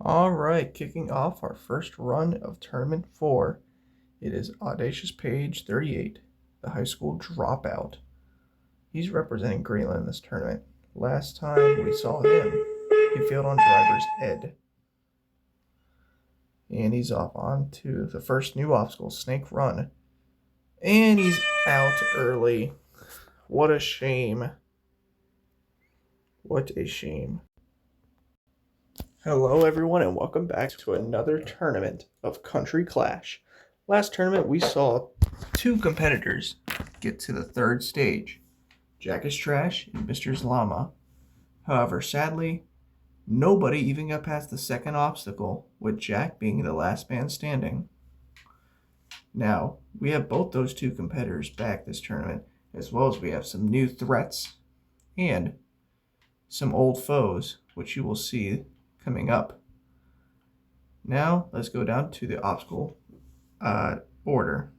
All right, kicking off our first run of Tournament 4. It is Audacious Page 38, the high school dropout. He's representing Greenland in this tournament. Last time we saw him, he failed on driver's ed. And he's off on to the first new obstacle, Snake Run. And he's out early. What a shame. What a shame. Hello everyone and welcome back to another tournament of Country Clash. Last tournament we saw two competitors get to the third stage, Jack is Trash and Mr. Zlama. However, sadly, nobody even got past the second obstacle, with Jack being the last man standing. Now, we have both those two competitors back this tournament, as well as we have some new threats and some old foes, which you will see coming up. Now, let's go down to the obstacle order.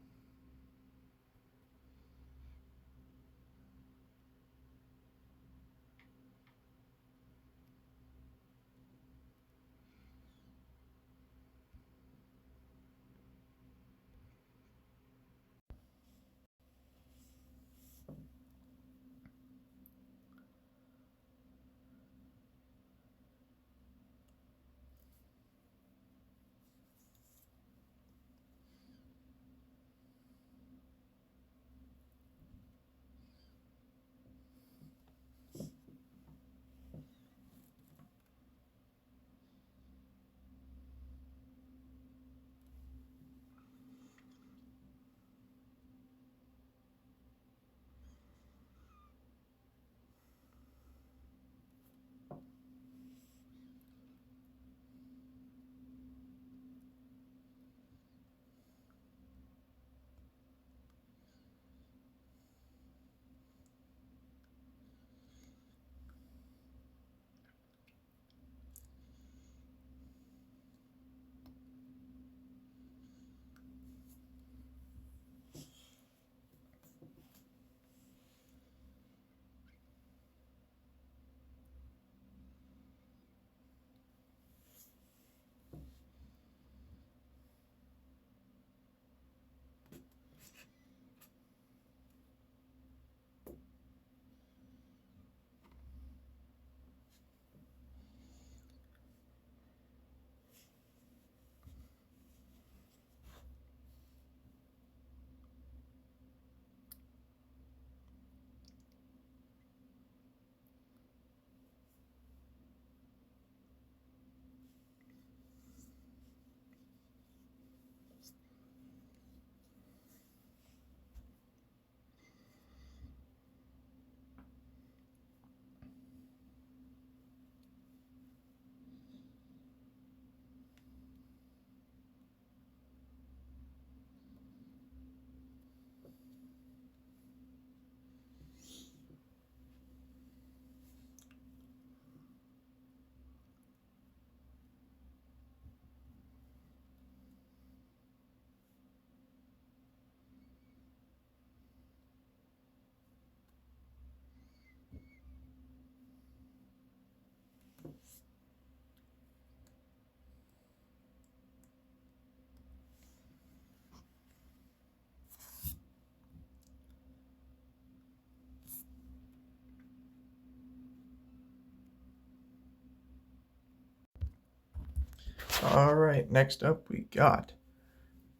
All right, next up we got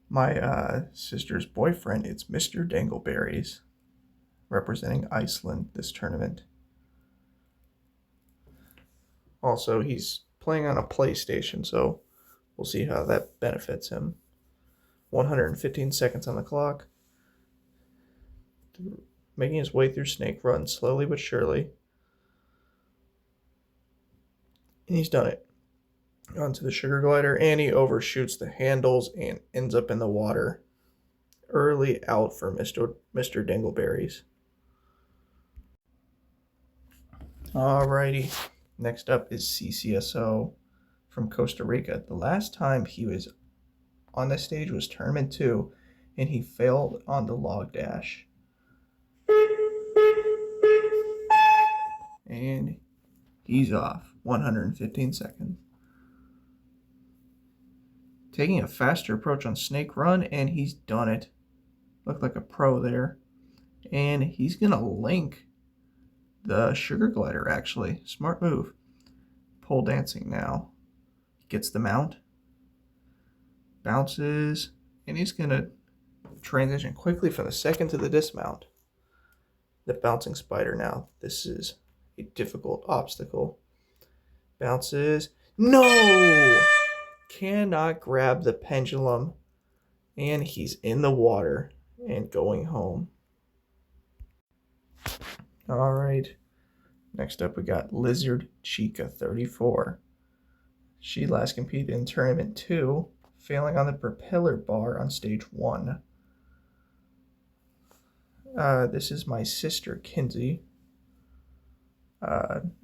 my sister's boyfriend. It's Mr. Dangleberries, representing Iceland this tournament. Also, he's playing on a PlayStation, so we'll see how that benefits him. 115 seconds on the clock. Making his way through Snake Run slowly but surely. And he's done it. Onto the sugar glider, and he overshoots the handles and ends up in the water. Early out for Mr. Dingleberries. Alrighty. Next up is CCSO from Costa Rica. The last time he was on this stage was Tournament 2, and he failed on the log dash. And he's off. 115 seconds. taking a faster approach on Snake Run, and he's done it. Looked like a pro there. And he's going to link the Sugar Glider, actually. Smart move. Pole dancing now. Gets the mount. Bounces. And he's going to transition quickly from the second to the dismount. The bouncing spider now. This is a difficult obstacle. Bounces. No! Cannot grab the pendulum. And he's in the water and going home. All right. Next up, we got Lizard Chica 34. She last competed in Tournament 2, failing on the propeller bar on Stage 1. This is my sister, Kinsey.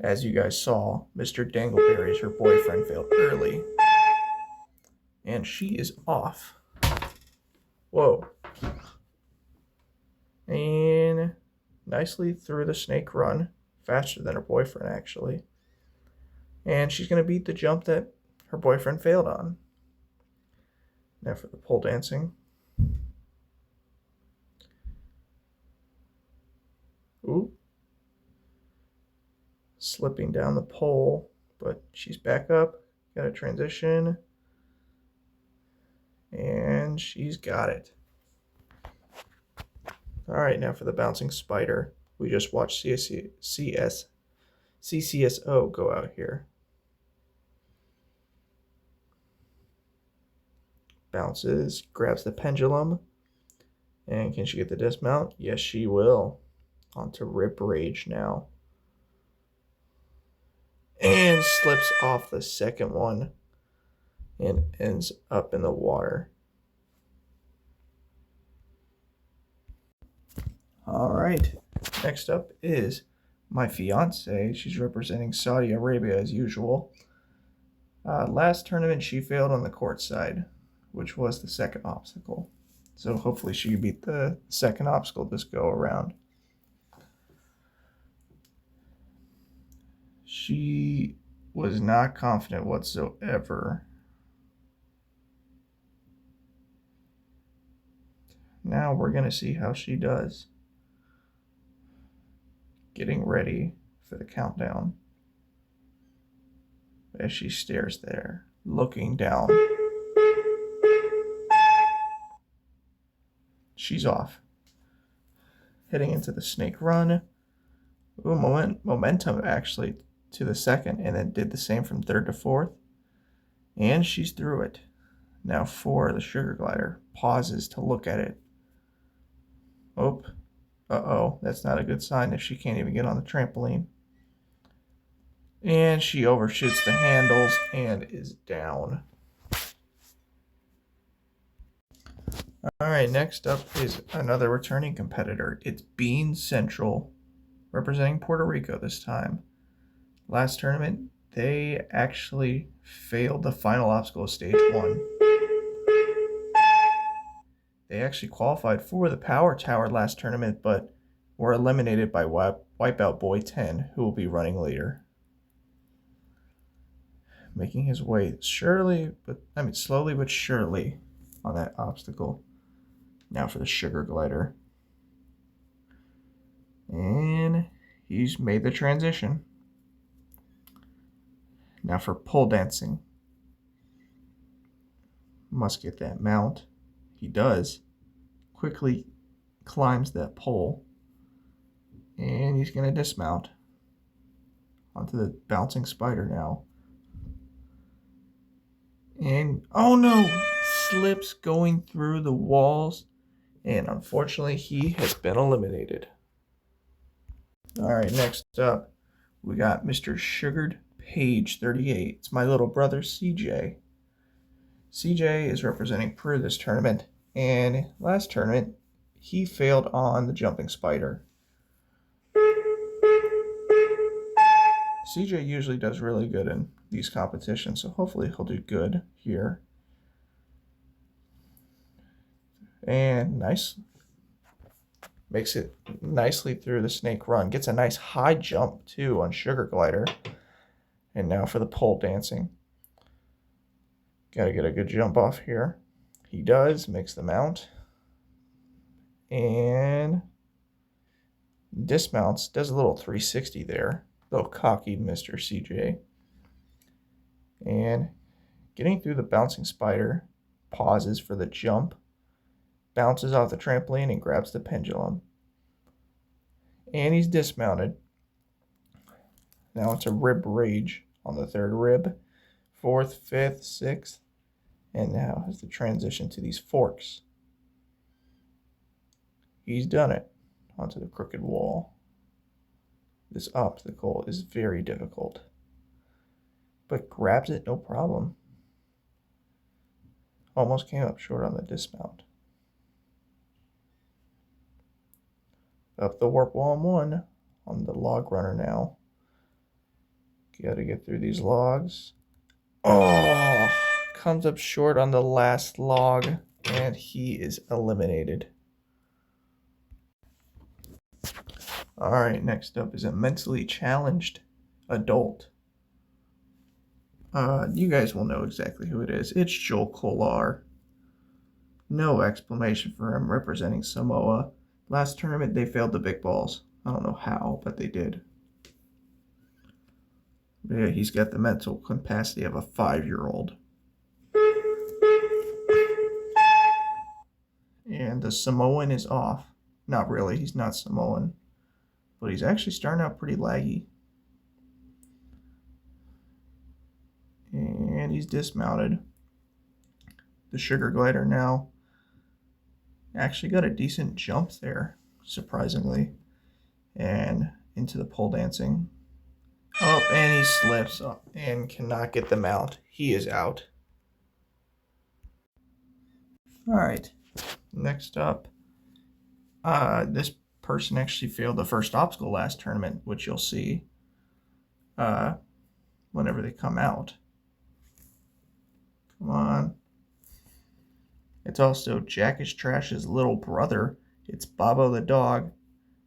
As you guys saw, Mr. Dangleberry's her boyfriend failed early. And she is off. Whoa. And nicely through the Snake Run. Faster than her boyfriend, actually. And she's going to beat the jump that her boyfriend failed on. Now for the pole dancing. Ooh. Slipping down the pole, but she's back up. Got a transition. And she's got it. All right, now for the bouncing spider. We just watched CCSO go out here. Bounces, grabs the pendulum. And can she get the dismount? Yes, she will. On to Rip Rage now. And slips off the second one. And ends up in the water. All right. Next up is my fiance. She's representing Saudi Arabia as usual. Last tournament, she failed on the court side, which was the second obstacle. So hopefully she can beat the second obstacle this go around. She was not confident whatsoever. Now we're going to see how she does. Getting ready for the countdown. As she stares there, looking down. She's off. Heading into the Snake Run. Ooh, momentum actually to the second, and then did the same from third to fourth. And she's through it. Now for the Sugar Glider. Pauses to look at it. Oh. Uh-oh, that's not a good sign if she can't even get on the trampoline. And she overshoots the handles and is down. All right, next up is another returning competitor. It's Bean Central, representing Puerto Rico this time. Last tournament, they actually failed the final obstacle of Stage 1. They actually qualified for the Power Tower last tournament, but were eliminated by Wipeout Boy 10, who will be running later. Making his way slowly but surely on that obstacle. Now for the Sugar Glider. And he's made the transition. Now for pole dancing. Must get that mount. He does. Quickly climbs that pole. And he's going to dismount. Onto the bouncing spider now. And, oh no! Slips going through the walls. And unfortunately, he has been eliminated. Alright, next up, we got Mr. Sugared Page 38. It's my little brother, CJ. CJ is representing Peru this tournament. And last tournament, he failed on the jumping spider. CJ usually does really good in these competitions, so hopefully he'll do good here. And nice. Makes it nicely through the Snake Run. Gets a nice high jump, too, on Sugar Glider. And now for the pole dancing. Got to get a good jump off here. He does, makes the mount. And dismounts, does a little 360 there. A little cocky, Mr. CJ. And getting through the bouncing spider, pauses for the jump, bounces off the trampoline and grabs the pendulum. And he's dismounted. Now it's a rib rage on the third rib, fourth, fifth, sixth, and now has the transition to these forks. He's done it onto the crooked wall. This obstacle is very difficult, but grabs it no problem. Almost came up short on the dismount. Up the warp wall one on the log runner now. Gotta get through these logs. Oh, comes up short on the last log, and he is eliminated. All right, next up is a mentally challenged adult. You guys will know exactly who it is. It's Joel Kolar. No explanation for him representing Samoa. Last tournament, they failed the big balls. I don't know how, but they did. But yeah, he's got the mental capacity of a 5-year-old. And the Samoan is off. Not really, he's not Samoan. But he's actually starting out pretty laggy. And he's dismounted. The sugar glider now actually got a decent jump there, surprisingly. And into the pole dancing. Oh, and he slips up and cannot get the mount. He is out. All right. Next up, this person actually failed the first obstacle last tournament, which you'll see whenever they come out. Come on. It's also Jackish Trash's little brother. It's Babo the dog,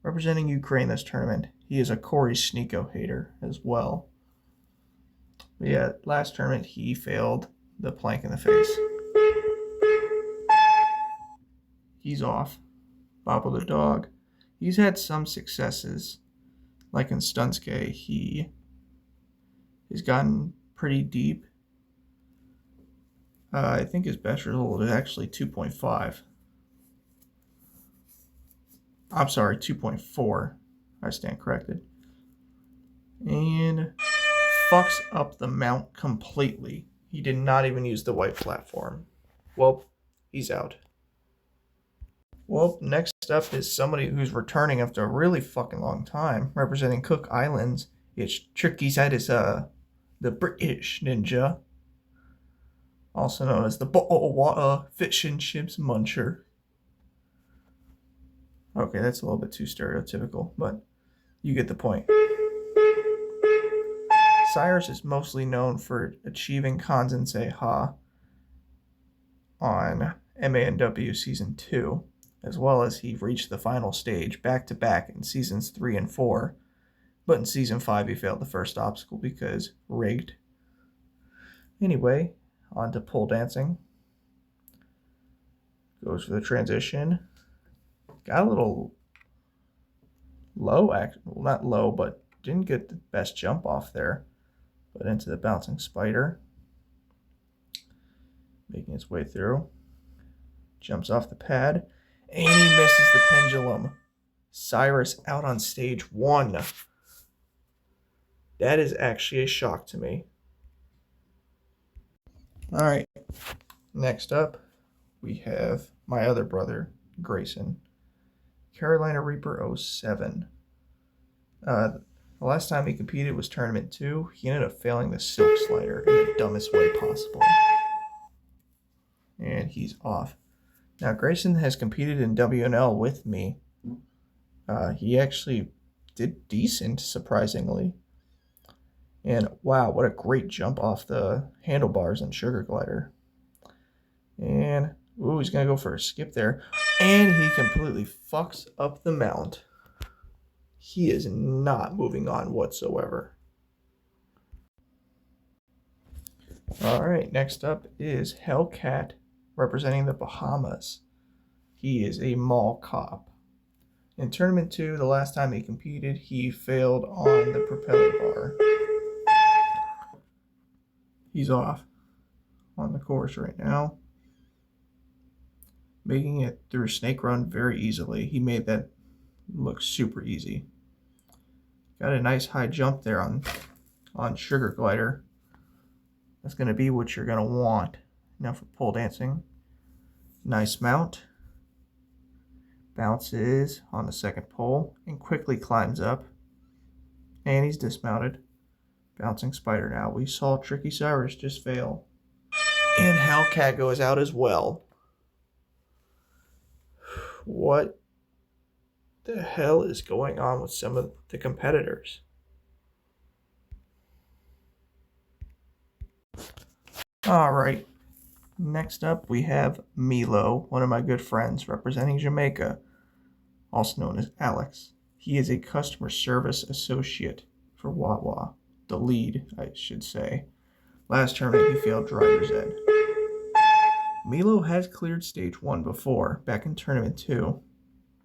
representing Ukraine this tournament. He is a Corey Sneeko hater as well. But yeah, last tournament he failed the plank in the face. He's off. Babo the dog. He's had some successes. Like in Stunske, he has gotten pretty deep. I think his best result is actually 2.5. I'm sorry, 2.4. I stand corrected. And fucks up the mount completely. He did not even use the white platform. Well, he's out. Well, next up is somebody who's returning after a really fucking long time, representing Cook Islands. It's Trickysitis, the British ninja, also known as the bottled water fish and chips muncher. Okay, that's a little bit too stereotypical, but you get the point. Cyrus is mostly known for achieving Kanzensei Ha on MANW Season 2, as well as he reached the final stage back-to-back in Seasons 3 and 4, but in Season 5 he failed the first obstacle because rigged. Anyway, on to pole dancing. Goes for the transition. Got a little low, well, not low, but didn't get the best jump off there. But into the bouncing spider. Making its way through. Jumps off the pad. And he misses the pendulum. Cyrus out on stage 1. That is actually a shock to me. Alright. Next up, we have my other brother, Grayson. Carolina Reaper 07. The last time he competed was Tournament 2. He ended up failing the Silk Slider in the dumbest way possible. And he's off. Now, Grayson has competed in WNL with me. He actually did decent, surprisingly. And wow, what a great jump off the handlebars and Sugar Glider. And, ooh, he's going to go for a skip there. And he completely fucks up the mount. He is not moving on whatsoever. All right, next up is Hellcat, representing the Bahamas. He is a mall cop. In Tournament 2, the last time he competed, he failed on the propeller bar. He's off on the course right now, making it through Snake Run very easily. He made that look super easy. Got a nice high jump there on Sugar Glider. That's going to be what you're going to want. Now for pole dancing. Nice mount. Bounces on the second pole and quickly climbs up. And he's dismounted. Bouncing spider now. We saw Tricky Cyrus just fail. And Hellcat goes out as well. What the hell is going on with some of the competitors? All right. Next up, we have Milo, one of my good friends representing Jamaica, also known as Alex. He is a customer service associate for Wawa, the lead, I should say. Last tournament, he failed driver's ed. Milo has cleared stage 1 before, back in tournament 2,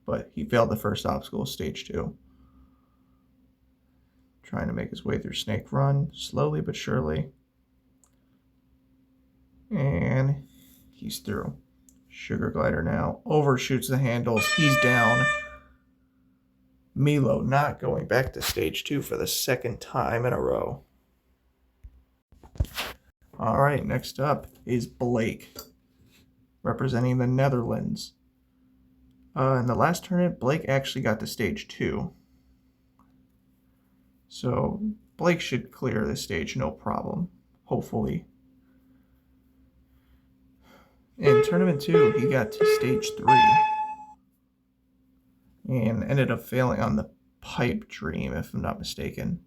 but he failed the first obstacle, stage 2. Trying to make his way through Snake Run, slowly but surely. And he's through. Sugar Glider now overshoots the handles. He's down. Milo not going back to stage 2 for the second time in a row. All right, next up is Blake, representing the Netherlands. In the last tournament, Blake actually got to stage 2. So Blake should clear this stage no problem, hopefully. In tournament 2, he got to stage 3 and ended up failing on the pipe dream, if I'm not mistaken,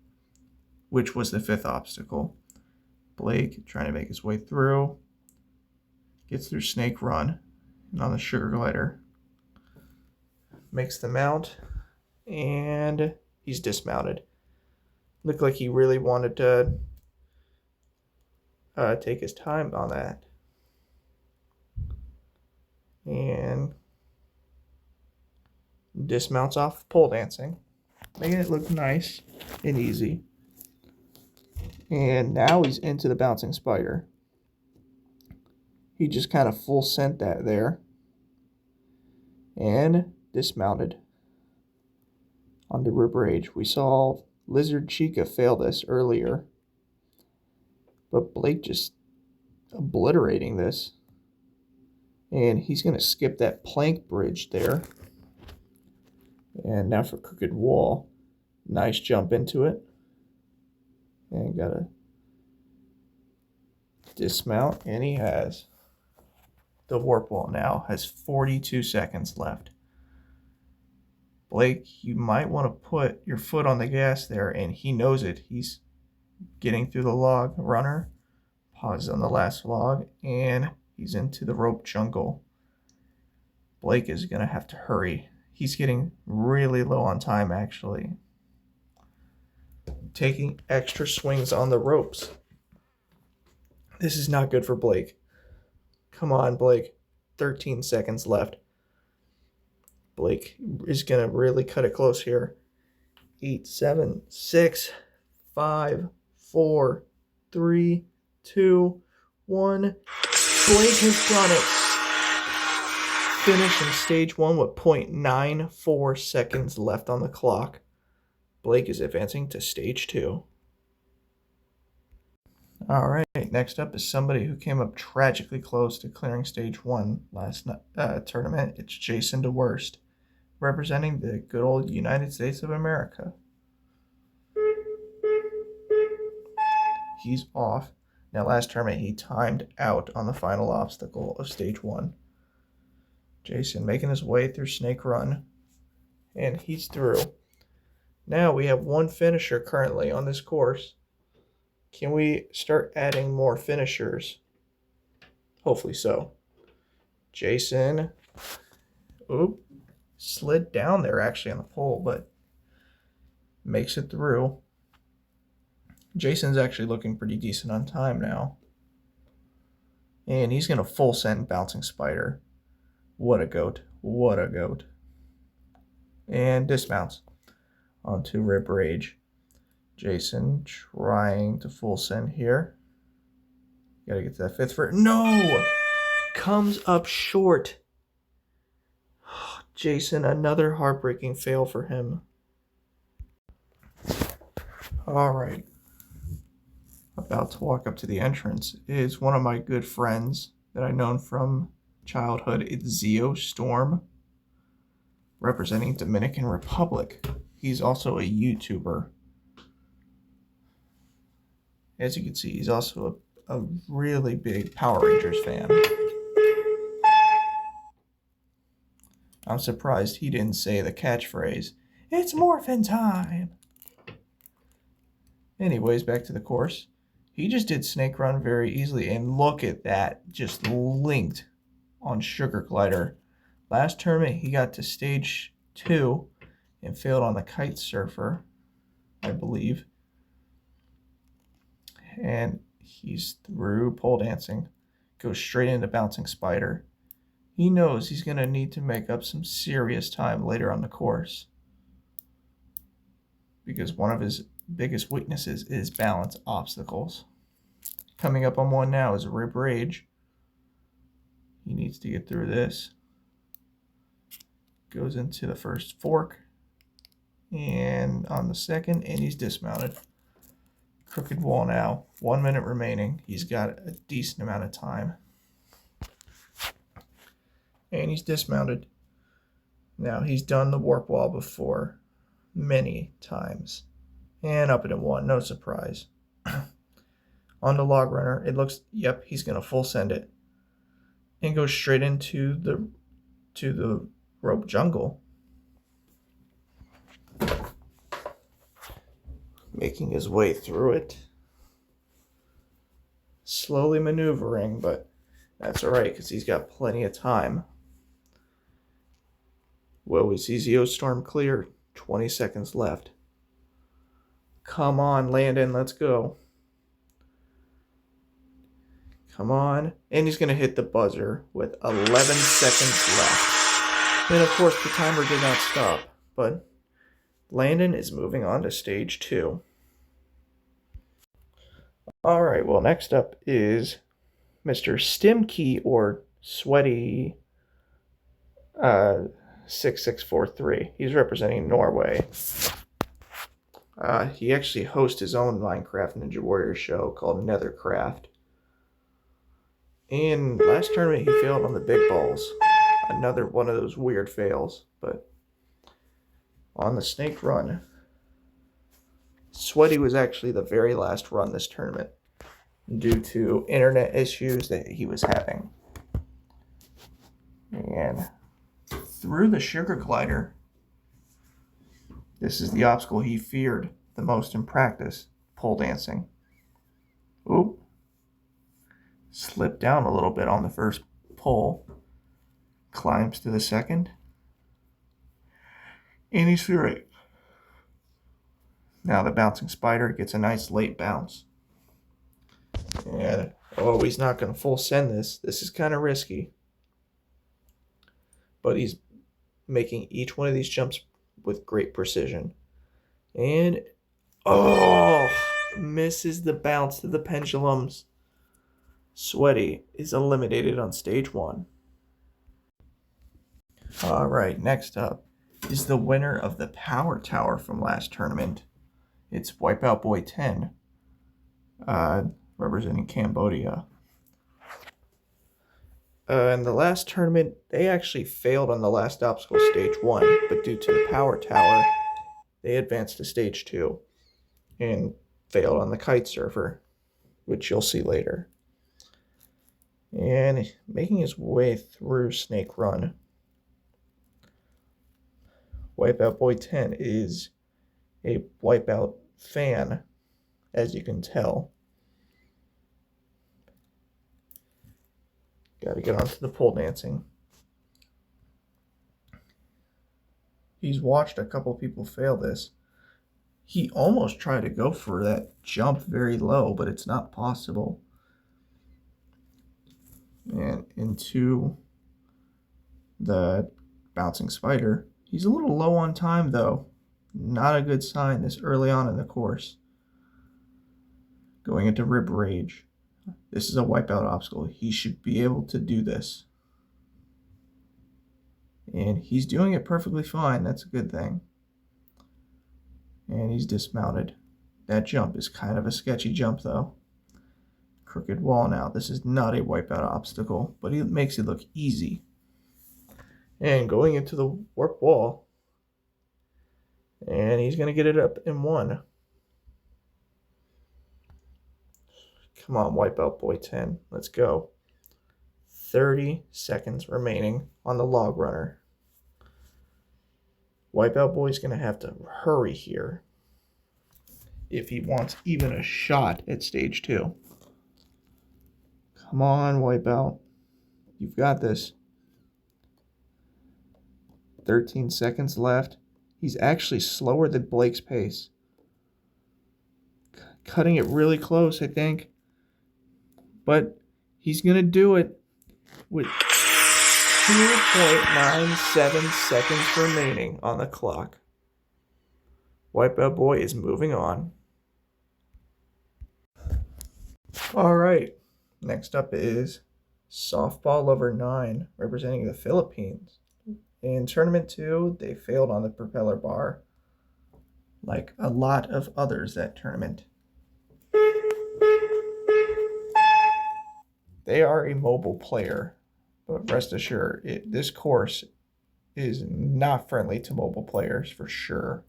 which was the 5th obstacle. Blake trying to make his way through, gets through Snake Run, and on the Sugar Glider, makes the mount, and he's dismounted. Looked like he really wanted to take his time on that. And dismounts off pole dancing, making it look nice and easy. And now he's into the bouncing spider. He just kind of full sent that there. And dismounted onto Rage. We saw Lizard Chica fail this earlier. But Blake just obliterating this. And he's going to skip that plank bridge there. And now for Crooked Wall. Nice jump into it. And got to dismount. And he has. The warp wall now has 42 seconds left. Blake, you might want to put your foot on the gas there, and he knows it. He's getting through the log runner. Pause on the last log, and he's into the rope jungle. Blake is going to have to hurry. He's getting really low on time, actually. Taking extra swings on the ropes. This is not good for Blake. Come on, Blake. 13 seconds left. Blake is going to really cut it close here. 8, 7, 6, 5, 4, 3, 2, 1. Blake has done it. Finish in stage 1 with 0.94 seconds left on the clock. Blake is advancing to stage 2. All right, next up is somebody who came up tragically close to clearing stage 1 last tournament. It's Jason DeWorst, representing the good old United States of America. He's off. Now, last tournament, he timed out on the final obstacle of stage 1. Jason making his way through Snake Run, and he's through. Now we have one finisher currently on this course. Can we start adding more finishers? Hopefully so. Jason, slid down there actually on the pole, but makes it through. Jason's actually looking pretty decent on time now. And he's going to full send Bouncing Spider. What a goat. What a goat. And dismounts onto Rip Rage. Jason trying to full send here. Gotta get to that fifth for no! Comes up short. Jason, another heartbreaking fail for him. Alright. About to walk up to the entrance is one of my good friends that I've known from childhood. It's Zeo Storm, representing Dominican Republic. He's also a YouTuber. As you can see, he's also a really big Power Rangers fan. I'm surprised he didn't say the catchphrase, "It's morphin' time." Anyways, back to the course. He just did Snake Run very easily, and look at that, just linked on Sugar Glider. Last tournament, he got to stage 2 and failed on the Kite Surfer, I believe. And he's through pole dancing, goes straight into Bouncing Spider. He knows he's going to need to make up some serious time later on the course, because one of his biggest weaknesses is balance obstacles. Coming up on one now is Rip Rage. He needs to get through this. Goes into the first fork, and on the second, and he's dismounted. Crooked Wall now. 1 minute remaining. He's got a decent amount of time. And he's dismounted. Now, he's done the warp wall before many times. And up into one. No surprise. On the Log Runner, it looks, yep, he's going to full send it. And go straight into the rope jungle. Making his way through it. Slowly maneuvering, but that's alright because he's got plenty of time. Well, we see Zeo Storm clear. 20 seconds left. Come on, Landon, let's go. Come on. And he's going to hit the buzzer with 11 seconds left. And of course, the timer did not stop, but Landon is moving on to stage 2. Alright, well, next up is Mr. Stimkey, or Sweaty 6643. He's representing Norway. He actually hosts his own Minecraft Ninja Warrior show called Nethercraft. And last tournament he failed on the big balls. Another one of those weird fails, but on the Snake Run, Sweaty was actually the very last run this tournament due to internet issues that he was having. And through the Sugar Glider, this is the obstacle he feared the most in practice, pole dancing. Oop. Slipped down a little bit on the first pole. Climbs to the second. And he's through it. Now the Bouncing Spider gets a nice late bounce. And, oh, he's not going to full send this. This is kind of risky. But he's making each one of these jumps with great precision. And, oh, misses the bounce to the pendulums. Sweaty is eliminated on stage 1. Alright, next up is the winner of the Power Tower from last tournament. It's Wipeout Boy 10, representing Cambodia. In the last tournament, they actually failed on the last obstacle, stage 1, but due to the Power Tower, they advanced to stage 2 and failed on the Kite Surfer, which you'll see later. And making his way through Snake Run, Wipeout Boy 10 is a Wipeout fan, as you can tell. Gotta get onto the pole dancing. He's watched a couple people fail this. He almost tried to go for that jump very low, but it's not possible. and into the bouncing spider. He's a little low on time, though. Not a good sign this early on in the course. Going into Rib Rage. This is a wipeout obstacle. He should be able to do this. And he's doing it perfectly fine. That's a good thing. And he's dismounted. That jump is kind of a sketchy jump, though. Crooked wall now. This is not a wipeout obstacle, but he makes it look easy. And going into the warp wall. And he's going to get it up in one. Come on, Wipeout Boy 10. Let's go. 30 seconds remaining on the log runner. Wipeout Boy's going to have to hurry here if he wants even a shot at stage 2. Come on, Wipeout. You've got this. 13 seconds left. He's actually slower than Blake's pace. Cutting it really close, I think. But he's going to do it with 2.97 seconds remaining on the clock. Wipeout Boy is moving on. All right. Next up is Softball Lover 9, representing the Philippines. In Tournament 2, they failed on the propeller bar, like a lot of others that tournament. They are a mobile player, but rest assured, this course is not friendly to mobile players for sure.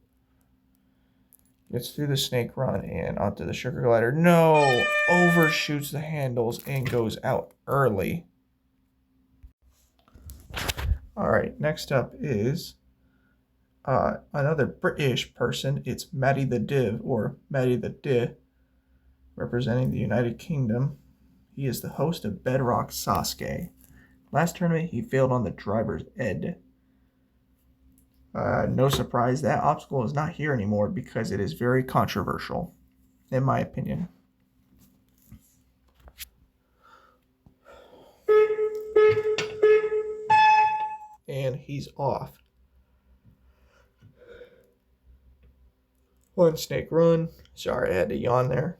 Gets through the snake run and onto the sugar glider. No! Overshoots the handles and goes out early. All right, next up is another British person. It's Matty the Div, or Matty the Di, representing the United Kingdom. He is the host of Bedrock Sasuke. Last tournament, he failed on the driver's ed. No surprise, that obstacle is not here anymore because it is very controversial, in my opinion. And he's off. One snake run. Sorry, I had to yawn there.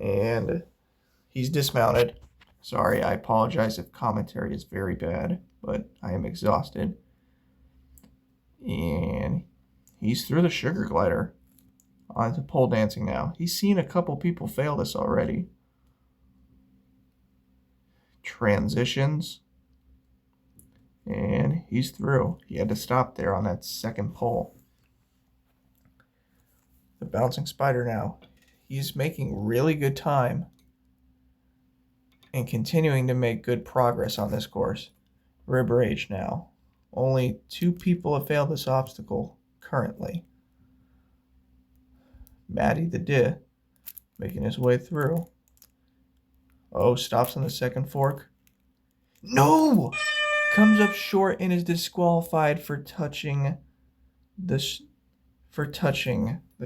And he's dismounted. Sorry, I apologize if commentary is very bad, but I am exhausted. And he's through the sugar glider. On to pole dancing now. He's seen a couple people fail this already. Transitions. And he's through. He had to stop there on that second pole. The bouncing spider now. He's making really good time and continuing to make good progress on this course. Rib Rage now. Only 2 people have failed this obstacle currently. Matty the Di making his way through. Oh, stops on the second fork. No! Comes up short and is disqualified for touching the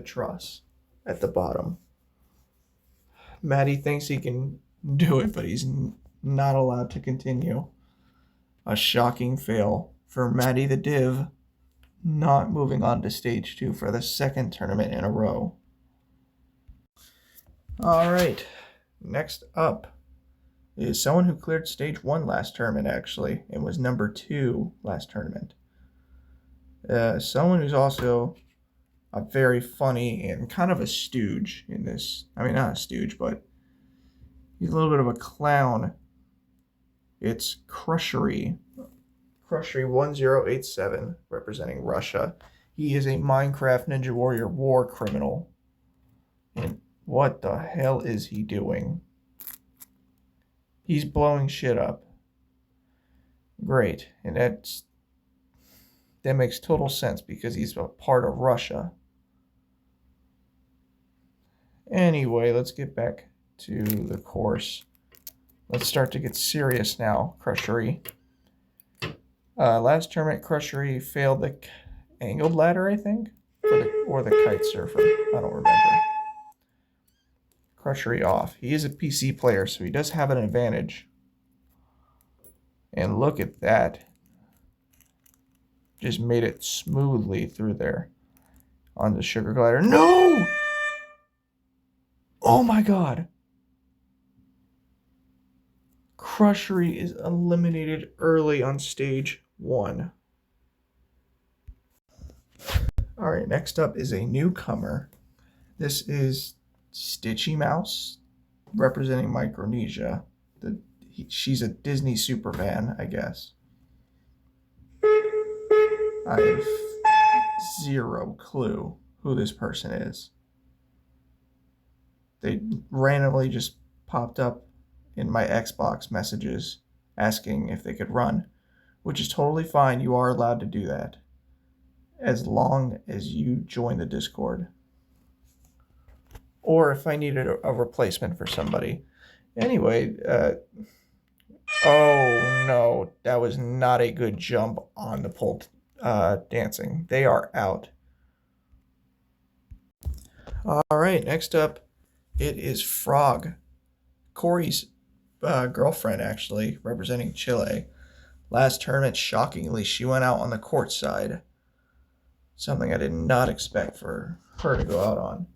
truss at the bottom. Matty thinks he can do it, but he's not allowed to continue. A shocking fail for Matty the Div, not moving on to stage 2 for the second tournament in a row. All right, next up is someone who cleared stage 1 last tournament, actually, and was number 2 last tournament. Someone who's also a very funny and kind of a stooge in this. I mean, not a stooge, but he's a little bit of a clown. It's Crushery. Crushery 1087, representing Russia. He is a Minecraft Ninja Warrior war criminal. And what the hell is he doing? He's blowing shit up. Great. And that makes total sense because he's a part of Russia. Anyway, let's get back to the course. Let's start to get serious now, Crushery. Last tournament, Crushery failed the angled ladder, I think, or the kite surfer. I don't remember. Crutchery off. He is a PC player, so he does have an advantage. And look at that. Just made it smoothly through there on the Sugar Glider. No! Oh my god. Crushery is eliminated early on stage 1. Alright, next up is a newcomer. This is Stitchy Mouse, representing Micronesia. She's a Disney superfan, I guess. I have zero clue who this person is. They randomly just popped up in my Xbox messages asking if they could run, which is totally fine. You are allowed to do that as long as you join the Discord. Or if I needed a replacement for somebody. Anyway, oh no, that was not a good jump on the pole dancing. They are out. All right, next up, it is Frog. Corey's girlfriend, actually, representing Chile. Last tournament, shockingly, she went out on the court side. Something I did not expect for her to go out on.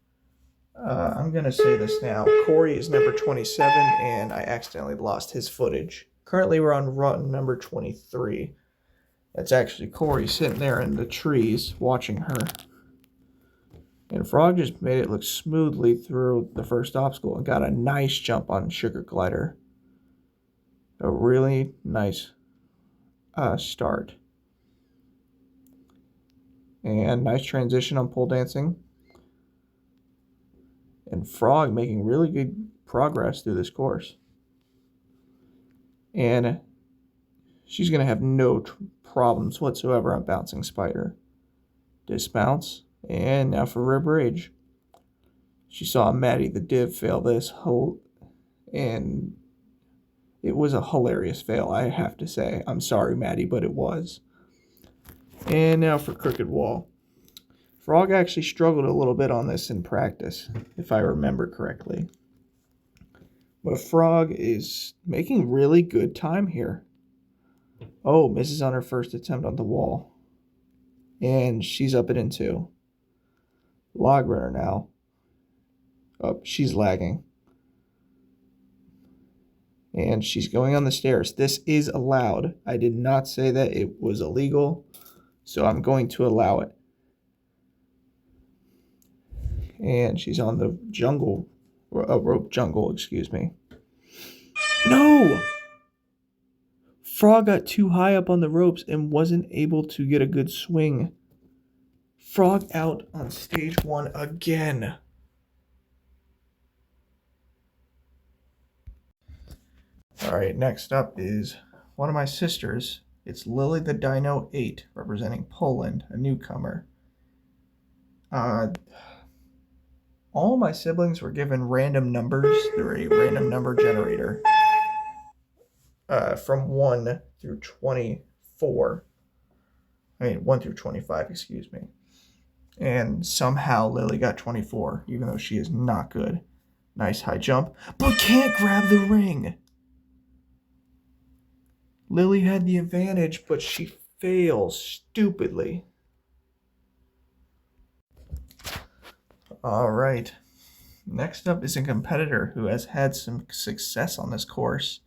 I'm going to say this now. Corey is number 27, and I accidentally lost his footage. Currently, we're on run number 23. That's actually Corey sitting there in the trees watching her. And Frog just made it look smoothly through the first obstacle and got a nice jump on Sugar Glider. A really nice start. And nice transition on pole dancing. And Frog making really good progress through this course. And she's going to have no problems whatsoever on bouncing Spider. Dismounts. And now for Rib Rage. She saw Maddie the Div fail this whole... And it was a hilarious fail, I have to say. I'm sorry, Maddie, but it was. And now for Crooked Wall. Frog actually struggled a little bit on this in practice, if I remember correctly. But Frog is making really good time here. Oh, misses on her first attempt on the wall. And she's up it in 2. Log Runner now. Oh, she's lagging. And she's going on the stairs. This is allowed. I did not say that it was illegal, so I'm going to allow it. And she's on the rope jungle, excuse me. No! Frog got too high up on the ropes and wasn't able to get a good swing. Frog out on stage 1 again. All right, next up is one of my sisters. It's Lily the Dino 8, representing Poland, a newcomer. All my siblings were given random numbers through a random number generator from 1 through 24. 1 through 25, excuse me. And somehow Lily got 24, even though she is not good. Nice high jump, but can't grab the ring. Lily had the advantage, but she fails stupidly. All right. Next up is a competitor who has had some success on this course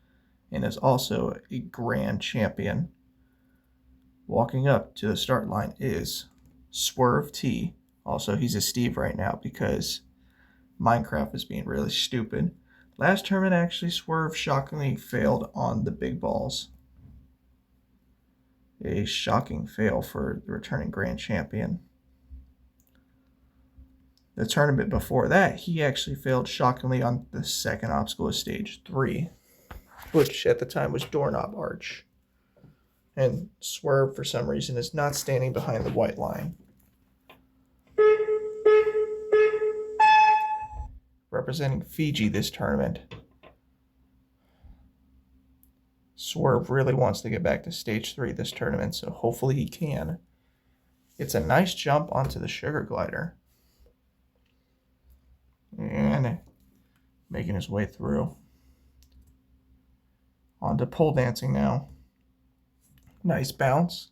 and is also a grand champion. Walking up to the start line is Swerve T. Also, he's a Steve right now because Minecraft is being really stupid. Last tournament, actually, Swerve shockingly failed on the big balls. A shocking fail for the returning grand champion. The tournament before that, he actually failed shockingly on the second obstacle of stage 3, which at the time was Doorknob Arch. And Swerve, for some reason, is not standing behind the white line. Representing Fiji this tournament. Swerve really wants to get back to stage 3 this tournament, so hopefully he can. It's a nice jump onto the Sugar Glider. And making his way through. On to pole dancing now. Nice bounce.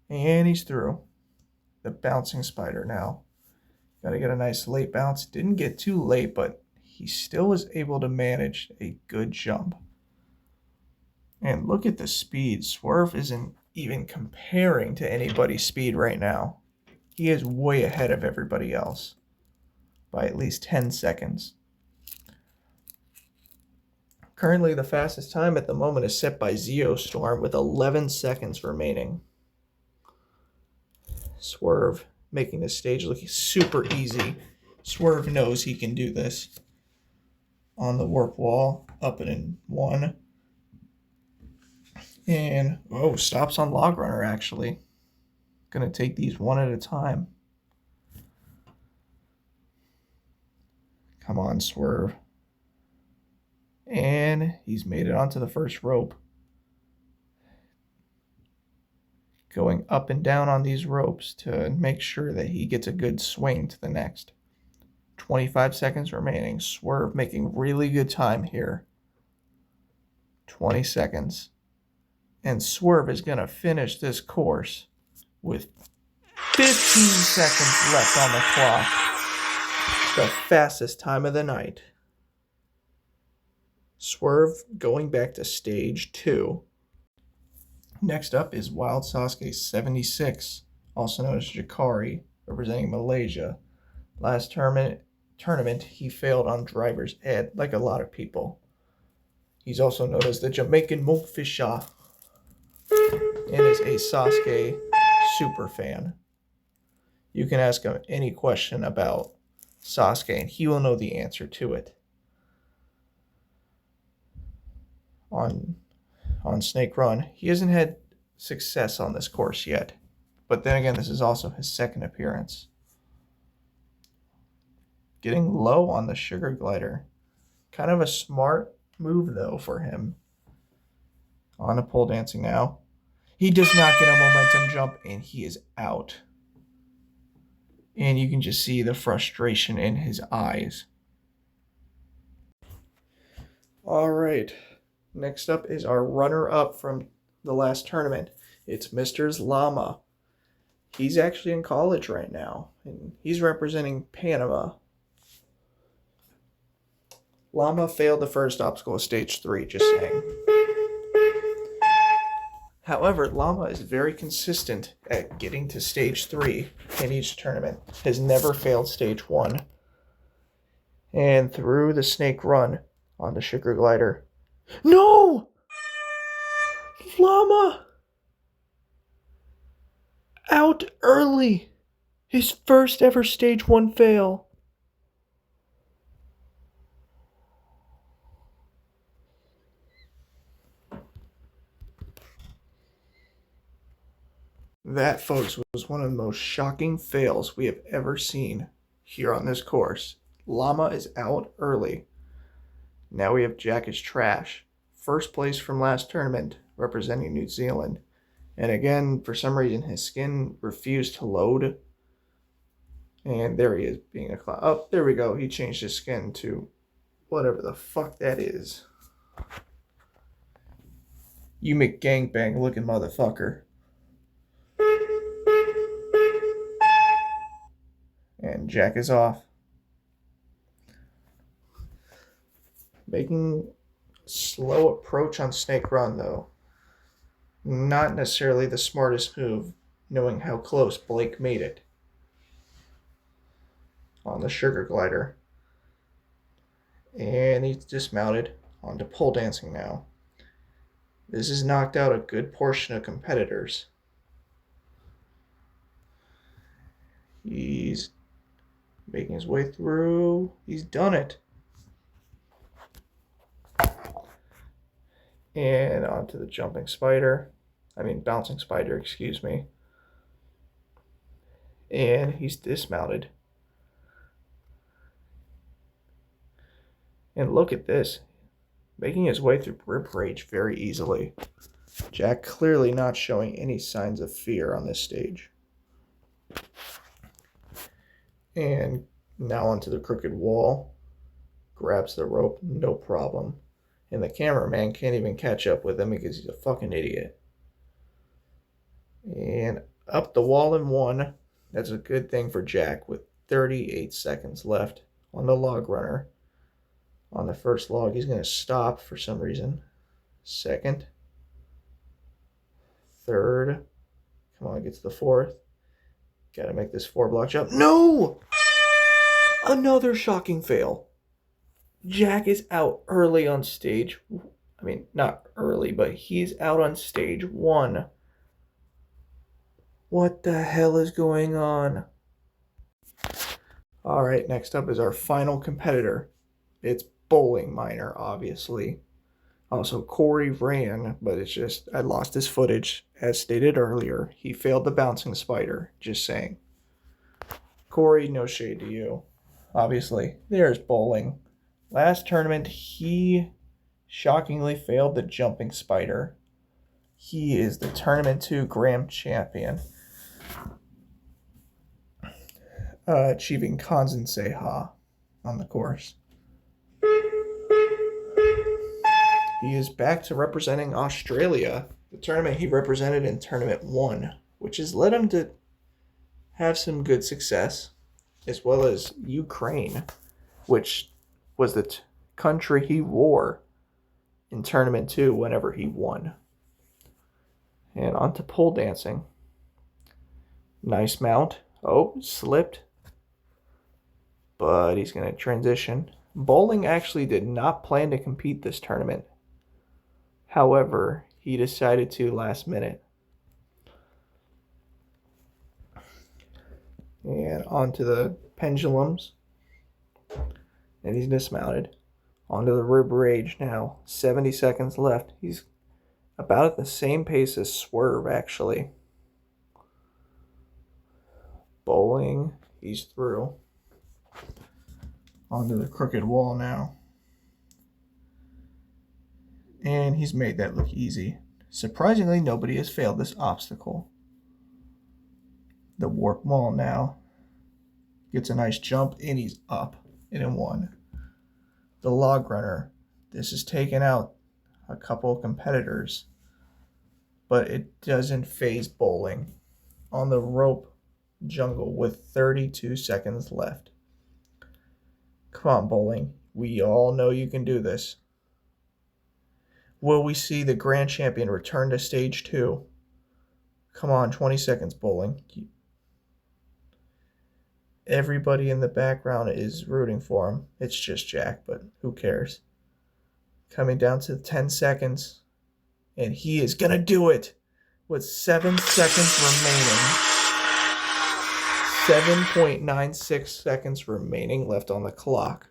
And he's through. The bouncing spider now. Got to get a nice late bounce. Didn't get too late, but he still was able to manage a good jump. And look at the speed. Swerve isn't even comparing to anybody's speed right now. He is way ahead of everybody else by at least 10 seconds. Currently, the fastest time at the moment is set by Zeostorm with 11 seconds remaining. Swerve making this stage look super easy. Swerve knows he can do this. On the warp wall, up and in one. And, stops on Log Runner actually. Gonna take these one at a time. Come on, Swerve. And he's made it onto the first rope. Going up and down on these ropes to make sure that he gets a good swing to the next. 25 seconds remaining. Swerve making really good time here. 20 seconds. And Swerve is going to finish this course with 15 seconds left on the clock. The fastest time of the night. Swerve going back to stage 2. Next up is Wild Sasuke 76, also known as Jakari, representing Malaysia. Last tournament, he failed on driver's ed, like a lot of people. He's also known as the Jamaican Monkfisher, and is a Sasuke super fan. You can ask him any question about Sasuke, and he will know the answer to it. On Snake Run, he hasn't had success on this course yet. But then again, this is also his second appearance. Getting low on the Sugar Glider. Kind of a smart move, though, for him. On to pole dancing now. He does not get a momentum jump, and he is out. And you can just see the frustration in his eyes. All right. Next up is our runner-up from the last tournament. It's Mr. Llama. He's actually in college right now, and he's representing Panama. Llama failed the first obstacle of stage 3, just saying. However, Llama is very consistent at getting to stage 3 in each tournament. Has never failed stage 1. And through the Snake Run on the Sugar Glider. No! Llama! Out early! His first ever stage 1 fail. That, folks, was one of the most shocking fails we have ever seen here on this course. Llama is out early. Now we have Jack is Trash. First place from last tournament, representing New Zealand. And again, for some reason, his skin refused to load. And there he is, being a clown. Oh, there we go. He changed his skin to whatever the fuck that is. You McGangbang looking motherfucker. And Jack is off. Making slow approach on Snake Run, though. Not necessarily the smartest move, knowing how close Blake made it. On the Sugar Glider. And he's dismounted. On to pole dancing now. This has knocked out a good portion of competitors. He's making his way through. He's done it. And onto the bouncing spider, excuse me. And he's dismounted. And look at this. Making his way through Rip Rage very easily. Jack clearly not showing any signs of fear on this stage. And now onto the Crooked Wall. grabs the rope, no problem. And the cameraman can't even catch up with him because he's a fucking idiot. And up the wall in one. That's a good thing for Jack with 38 seconds left on the log runner. On the first log, he's going to stop for some reason. Second. Third. Come on, get to the fourth. Got to make this 4-block jump. No! Another shocking fail. Jack is out early on stage. I mean, not early, but he's out on stage 1. What the hell is going on? All right, next up is our final competitor. It's Bowling Miner, obviously. Also, Corey ran, but it's just, I lost his footage. As stated earlier, he failed the bouncing spider. Just saying. Corey, no shade to you. Obviously, there's Bowling. Last tournament, he shockingly failed the jumping spider. He is the Tournament 2 Grand Champion, achieving Kanzen Ha on the course. He is back to representing Australia, the tournament he represented in Tournament 1, which has led him to have some good success, as well as Ukraine, which was the country he wore in Tournament 2 whenever he won. And on to pole dancing. Nice mount. Oh, slipped. But he's going to transition. Bowling actually did not plan to compete this tournament. However, he decided to last minute. And onto the pendulums. And he's dismounted. Onto the rib rage now. 70 seconds left. He's about at the same pace as Swerve, actually. Bowling. He's through. Onto the crooked wall now. And he's made that look easy. Surprisingly, nobody has failed this obstacle. The warp wall now. Gets a nice jump, and he's up and in one. The log runner. This has taken out a couple of competitors, but it doesn't phase Bowling. On the rope jungle with 32 seconds left. Come on, Bowling. We all know you can do this. Will we see the Grand Champion return to stage 2? Come on, 20 seconds, Bowling. Everybody in the background is rooting for him. It's just Jack, but who cares? Coming down to 10 seconds. And he is going to do it with 7 seconds remaining. 7.96 seconds remaining left on the clock.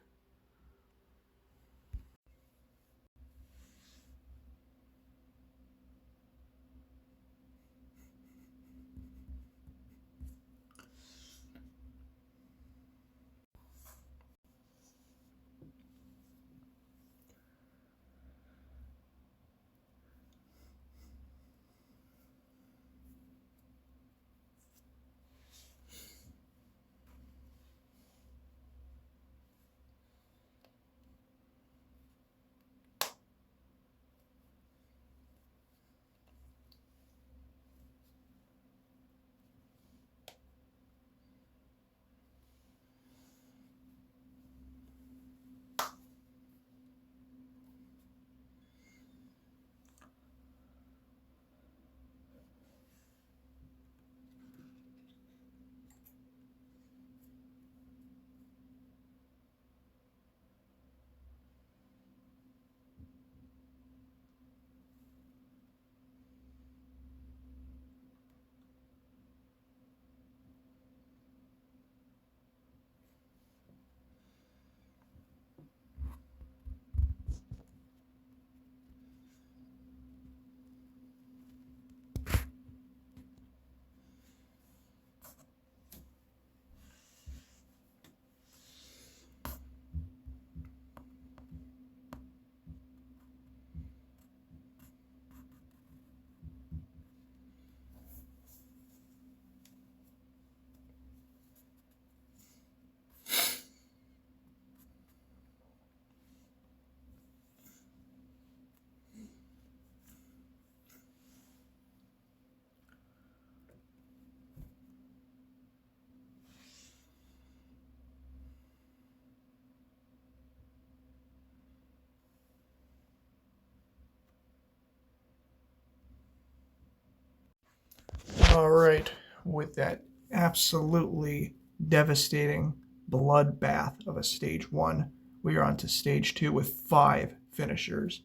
All right, with that absolutely devastating bloodbath of a stage 1, we are on to stage 2 with 5 finishers.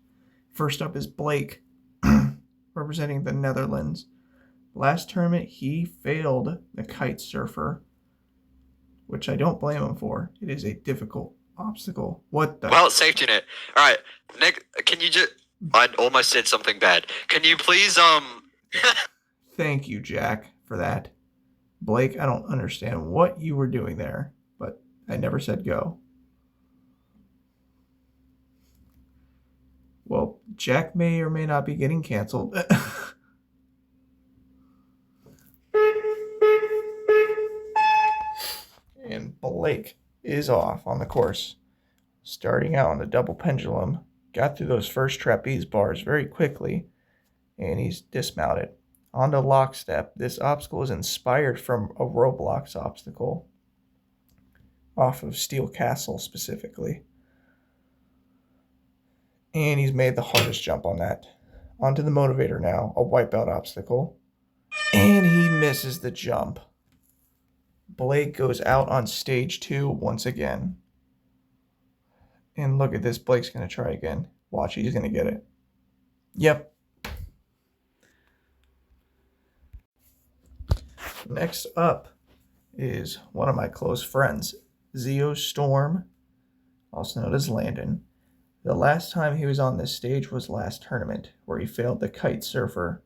First up is Blake, representing the Netherlands. Last tournament, he failed the kite surfer, which I don't blame him for. It is a difficult obstacle. What the? Well, safety net. All right, Nick, can you just? I almost said something bad. Can you please Thank you, Jack, for that. Blake, I don't understand what you were doing there, but I never said go. Well, Jack may or may not be getting canceled. And Blake is off on the course. Starting out on the double pendulum, got through those first trapeze bars very quickly, and he's dismounted. On the lockstep, this obstacle is inspired from a Roblox obstacle, off of Steel Castle specifically. And he's made the hardest jump on that. Onto the motivator now, a wipeout obstacle. And he misses the jump. Blake goes out on stage 2 once again. And look at this, Blake's going to try again. Watch, he's going to get it. Yep. Next up is one of my close friends, Zeo Storm, also known as Landon. The last time he was on this stage was last tournament, where he failed the kite surfer,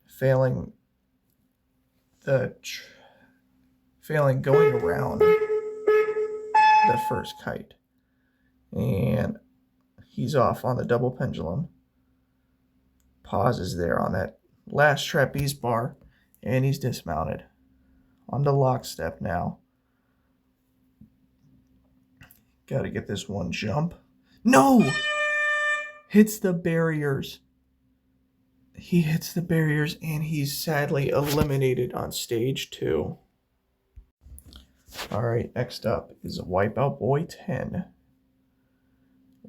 failing going around the first kite. And he's off on the double pendulum. Pauses there on that last trapeze bar, and he's dismounted. On the lockstep now. Got to get this one jump. No! Hits the barriers. He hits the barriers, and he's sadly eliminated on stage 2. All right, next up is Wipeout Boy 10.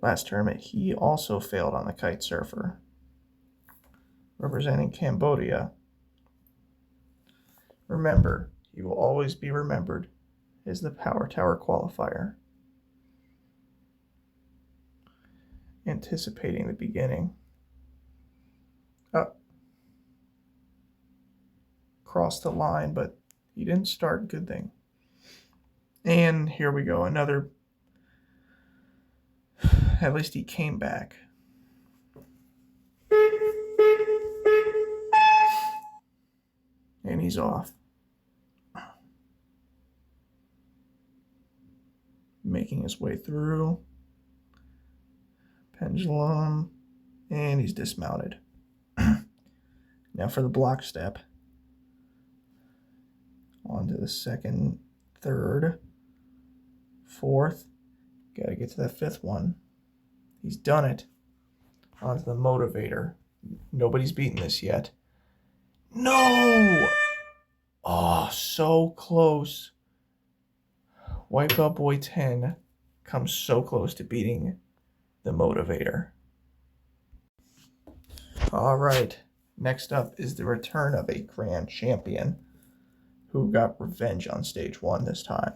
Last tournament, he also failed on the kite surfer. Representing Cambodia. Remember, he will always be remembered as the Power Tower qualifier. Anticipating the beginning. Up. Crossed the line, but he didn't start. Good thing. And here we go. Another. At least he came back. And he's off. Making his way through. Pendulum. And he's dismounted. Now for the block step. On to the second, third, fourth. Got to get to that fifth one. He's done it. On to the motivator. Nobody's beaten this yet. No! Oh, so close. Wipeout Boy 10 comes so close to beating the motivator. All right. Next up is the return of a grand champion who got revenge on stage 1 this time.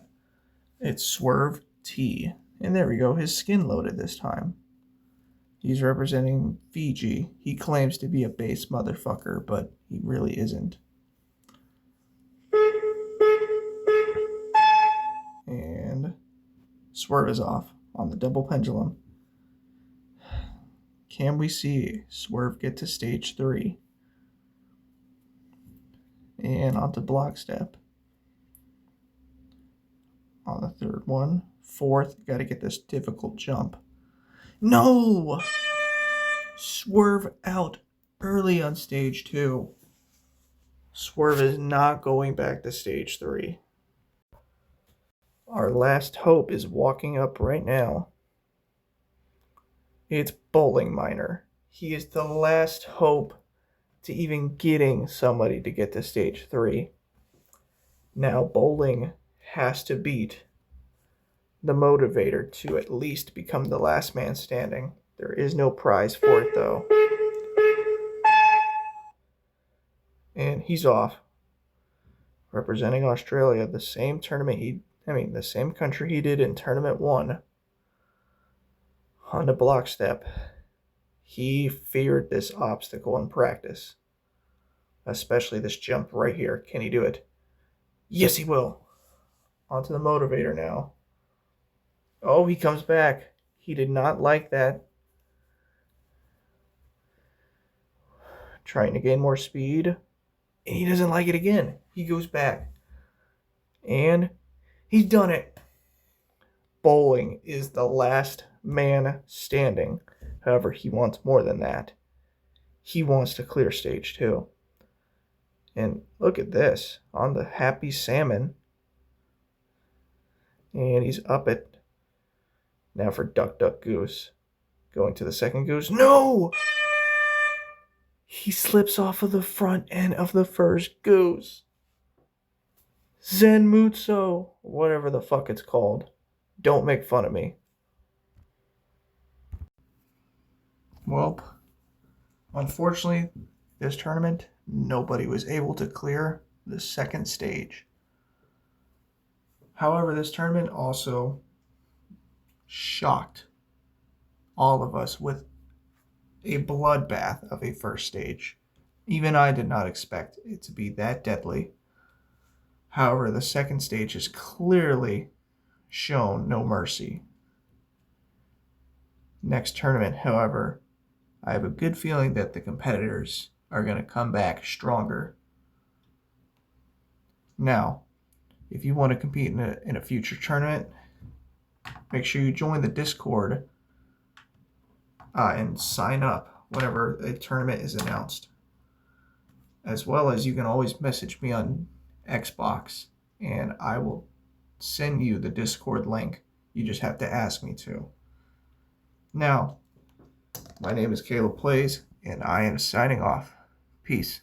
It's Swerve T. And there we go. His skin loaded this time. He's representing Fiji. He claims to be a base motherfucker, but he really isn't. And Swerve is off on the double pendulum. Can we see Swerve get to stage 3? And onto block step. On the third one. Fourth, got to get this difficult jump. No! Swerve out early on stage 2. Swerve is not going back to stage 3. Our last hope is walking up right now. It's Bowling Miner. He is the last hope to even getting somebody to get to stage 3. Now Bowling has to beat the motivator to at least become the last man standing. There is no prize for it, though. And he's off. Representing Australia, the same the same country he did in Tournament 1 on the block step. He feared this obstacle in practice, especially this jump right here. Can he do it? Yes, he will. Onto the motivator now. Oh, he comes back. He did not like that. Trying to gain more speed. And he doesn't like it again. He goes back. And he's done it. Bowling is the last man standing. However, he wants more than that. He wants to clear stage 2. And look at this. On the Happy Salmon. And he's up it. Now for Duck Duck Goose. Going to the second goose. No! He slips off of the front end of the first goose. Zenmutsu. Whatever the fuck it's called. Don't make fun of me. Well, unfortunately, this tournament, nobody was able to clear the second stage. However, this tournament also shocked all of us with a bloodbath of a first stage. Even I did not expect it to be that deadly. However, the second stage has clearly shown no mercy. Next tournament, however, I have a good feeling that the competitors are going to come back stronger. Now, if you want to compete in a future tournament, make sure you join the Discord and sign up whenever a tournament is announced. As well as you can always message me on Xbox and I will send you the Discord link. You just have to ask me to. Now, my name is Caleb Plays, and I am signing off. Peace.